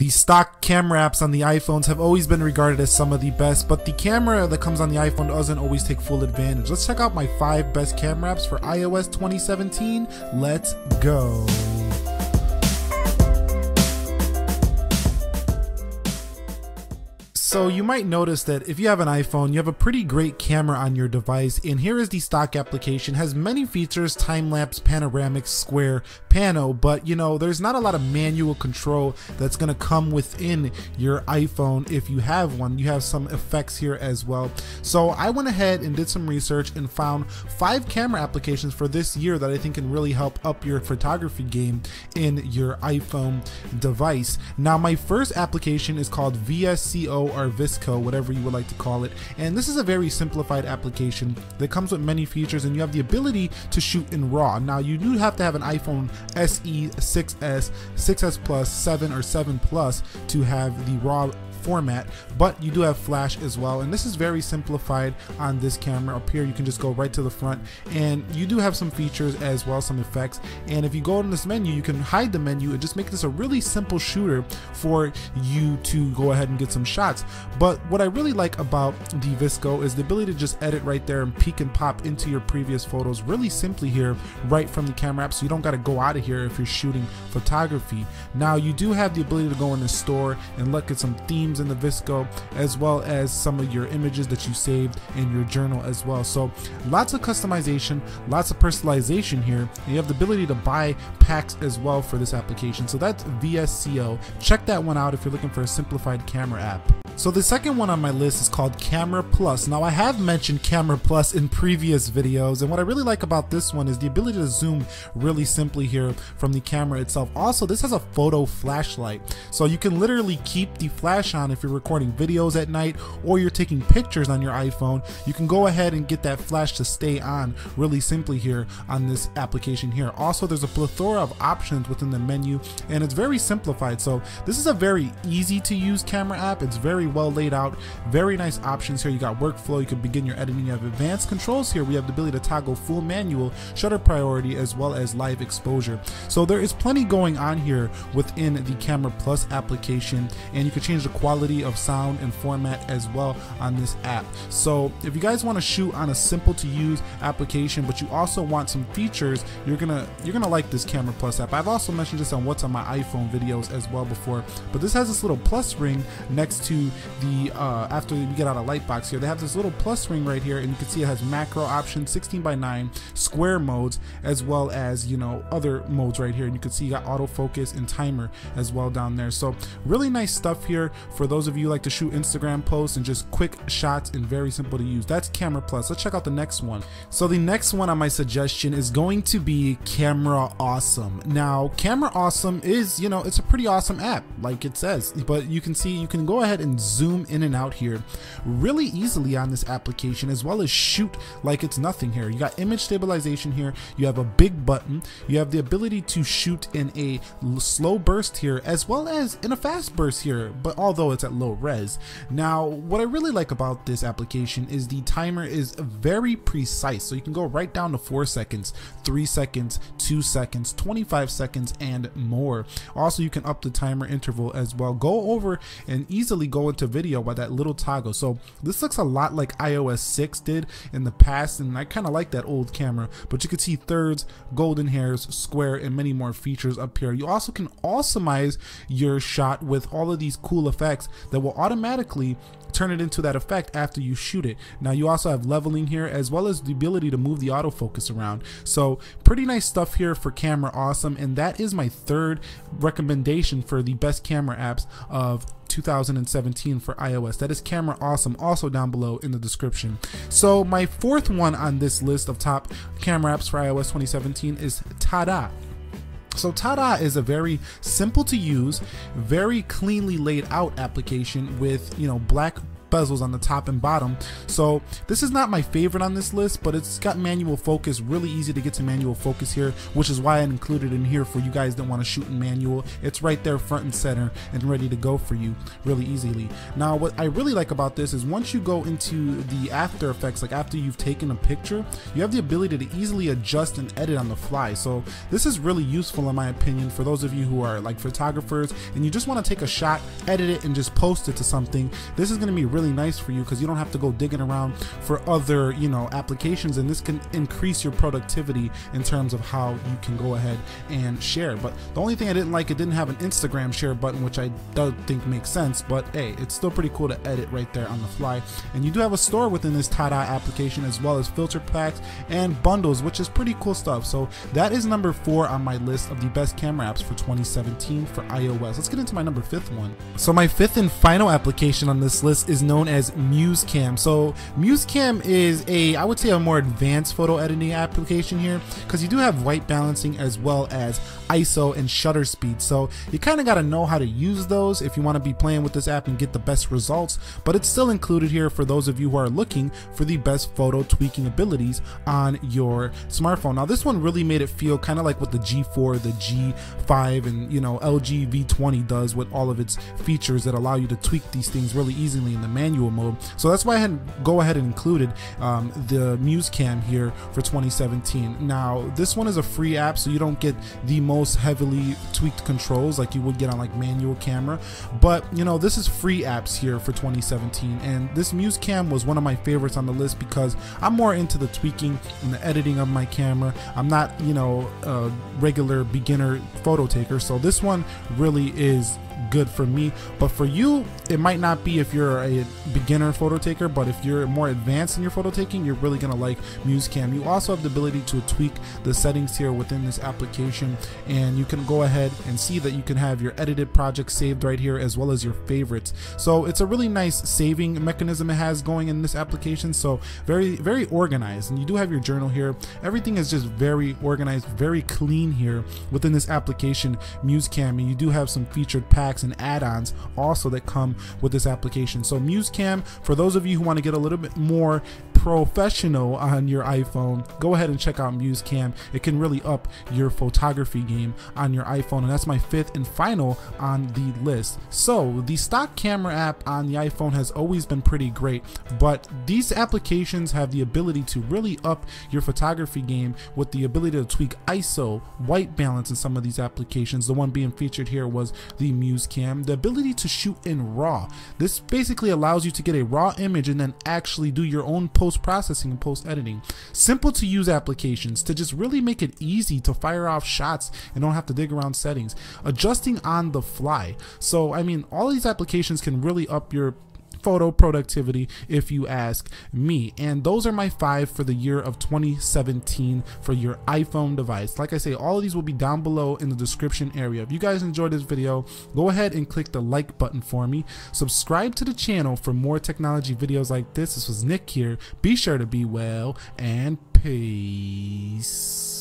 The stock camera apps on the iPhones have always been regarded as some of the best, but the camera that comes on the iPhone doesn't always take full advantage. Let's check out my 5 best camera apps for iOS 2017. Let's go. So you might notice that if you have an iPhone, you have a pretty great camera on your device, and here is the stock application. It has many features: time-lapse, panoramic, square, pano, but you know, there's not a lot of manual control that's going to come within your iPhone if you have one. You have some effects here as well. So I went ahead and did some research and found 5 camera applications for this year that I think can really help up your photography game in your iPhone device. Now my first application is called VSCO, or VSCO, whatever you would like to call it, and this is a very simplified application that comes with many features, and you have the ability to shoot in RAW. Now you do have to have an iPhone SE, 6S, 6S Plus, 7 or 7 Plus to have the RAW format, but you do have flash as well, and this is very simplified on this camera. Up here you can just go right to the front, and you do have some features as well, some effects, and if you go in this menu you can hide the menu and just make this a really simple shooter for you to go ahead and get some shots. But what I really like about the VSCO is the ability to just edit right there and peek and pop into your previous photos really simply here right from the camera app, so you don't got to go out of here if you're shooting photography. Now you do have the ability to go in the store and look at some themes in the VSCO, as well as some of your images that you saved in your journal as well. So lots of customization, lots of personalization here, and you have the ability to buy packs as well for this application. So that's VSCO. Check that one out if you're looking for a simplified camera app. So the second one on my list is called Camera Plus. Now I have mentioned Camera Plus in previous videos, and what I really like about this one is the ability to zoom really simply here from the camera itself. Also, this has a photo flashlight, so you can literally keep the flash on if you're recording videos at night or you're taking pictures on your iPhone. You can go ahead and get that flash to stay on really simply here on this application here. Also, there's a plethora of options within the menu, and it's very simplified. So this is a very easy to use camera app. It's very well laid out, very nice options here. You got workflow, you can begin your editing, you have advanced controls here. We have the ability to toggle full manual, shutter priority, as well as live exposure. So there is plenty going on here within the Camera Plus application, and you can change the quality of sound and format as well on this app. So if you guys want to shoot on a simple to use application, but you also want some features, you're gonna like this Camera Plus app. I've also mentioned this on What's on My iPhone videos as well before, but this has this little plus ring next to the after we get out of Lightbox here. They have this little plus ring right here, and you can see it has macro options, 16:9, square modes, as well as, you know, other modes right here, and you can see you got autofocus and timer as well down there. So really nice stuff here for those of you who like to shoot Instagram posts and just quick shots and very simple to use. That's Camera Plus. Let's check out the next one. So the next one on my suggestion is going to be Camera Awesome. Now Camera Awesome is, you know, it's a pretty awesome app like it says, but you can see you can go ahead and zoom in and out here really easily on this application, as well as shoot like it's nothing here. You got image stabilization here, you have a big button, you have the ability to shoot in a slow burst here as well as in a fast burst here, but although it's at low res. Now what I really like about this application is the timer is very precise, so you can go right down to 4 seconds, 3 seconds, 2 seconds, 25 seconds, and more. Also, you can up the timer interval as well. Go over and easily go into video by that little toggle. So this looks a lot like iOS 6 did in the past, and I kind of like that old camera, but you can see thirds, golden hairs, square, and many more features up here. You also can awesomize your shot with all of these cool effects that will automatically turn it into that effect after you shoot it. Now you also have leveling here, as well as the ability to move the autofocus around. So pretty nice stuff here for Camera Awesome, and that is my third recommendation for the best camera apps of 2017 for iOS. That is Camera Awesome, also down below in the description. So my fourth one on this list of top camera apps for iOS 2017 is Tada. So Tada is a very simple to use, very cleanly laid out application with, you know, black bezels on the top and bottom. So this is not my favorite on this list, but it's got manual focus, really easy to get to manual focus here, which is why I included in here for you guys that want to shoot in manual. It's right there front and center and ready to go for you really easily. Now what I really like about this is once you go into the After Effects, like after you've taken a picture, you have the ability to easily adjust and edit on the fly. So this is really useful in my opinion for those of you who are like photographers and you just want to take a shot, edit it, and just post it to something. This is going to be really nice for you because you don't have to go digging around for other, you know, applications, and this can increase your productivity in terms of how you can go ahead and share. But the only thing I didn't like, it didn't have an Instagram share button, which I don't think makes sense, but hey, it's still pretty cool to edit right there on the fly. And you do have a store within this Tada application, as well as filter packs and bundles, which is pretty cool stuff. So that is number 4 on my list of the best camera apps for 2017 for iOS. Let's get into my number 5th one. So my 5th and final application on this list is known as MuseCam. So MuseCam is I would say a more advanced photo editing application here, because you do have white balancing as well as ISO and shutter speed. So you kind of got to know how to use those if you want to be playing with this app and get the best results, but it's still included here for those of you who are looking for the best photo tweaking abilities on your smartphone. Now this one really made it feel kind of like what the G4, the G5, and you know LG V20 does with all of its features that allow you to tweak these things really easily in the manual mode. So that's why I had go ahead and included the MuseCam here for 2017. Now this one is a free app, so you don't get the most heavily tweaked controls like you would get on like manual camera, but you know this is free apps here for 2017, and this MuseCam was one of my favorites on the list because I'm more into the tweaking and the editing of my camera. I'm not, you know, a regular beginner photo taker, so this one really is good for me. But for you, it might not be if you're a beginner photo taker, but if you're more advanced in your photo taking, you're really gonna like MuseCam. You also have the ability to tweak the settings here within this application, and you can go ahead and see that you can have your edited projects saved right here as well as your favorites. So it's a really nice saving mechanism it has going in this application, so very organized. And you do have your journal here. Everything is just very organized, very clean here within this application MuseCam, and you do have some featured packs and add-ons also that come with this application. So MuseCam, for those of you who want to get a little bit more professional on your iPhone, go ahead and check out MuseCam. It can really up your photography game on your iPhone, and that's my 5th and final on the list. So the stock camera app on the iPhone has always been pretty great, but these applications have the ability to really up your photography game with the ability to tweak ISO, white balance in some of these applications. The one being featured here was the MuseCam, the ability to shoot in RAW. This basically allows you to get a raw image and then actually do your own post-processing and post-editing. Simple to use applications to just really make it easy to fire off shots and don't have to dig around settings. Adjusting on the fly. So I mean, all these applications can really up your photo productivity if you ask me. And those are my 5 for the year of 2017 for your iPhone device. Like I say, all of these will be down below in the description area. If you guys enjoyed this video, go ahead and click the like button for me. Subscribe to the channel for more technology videos like this. This was Nick here. Be sure to be well, and peace.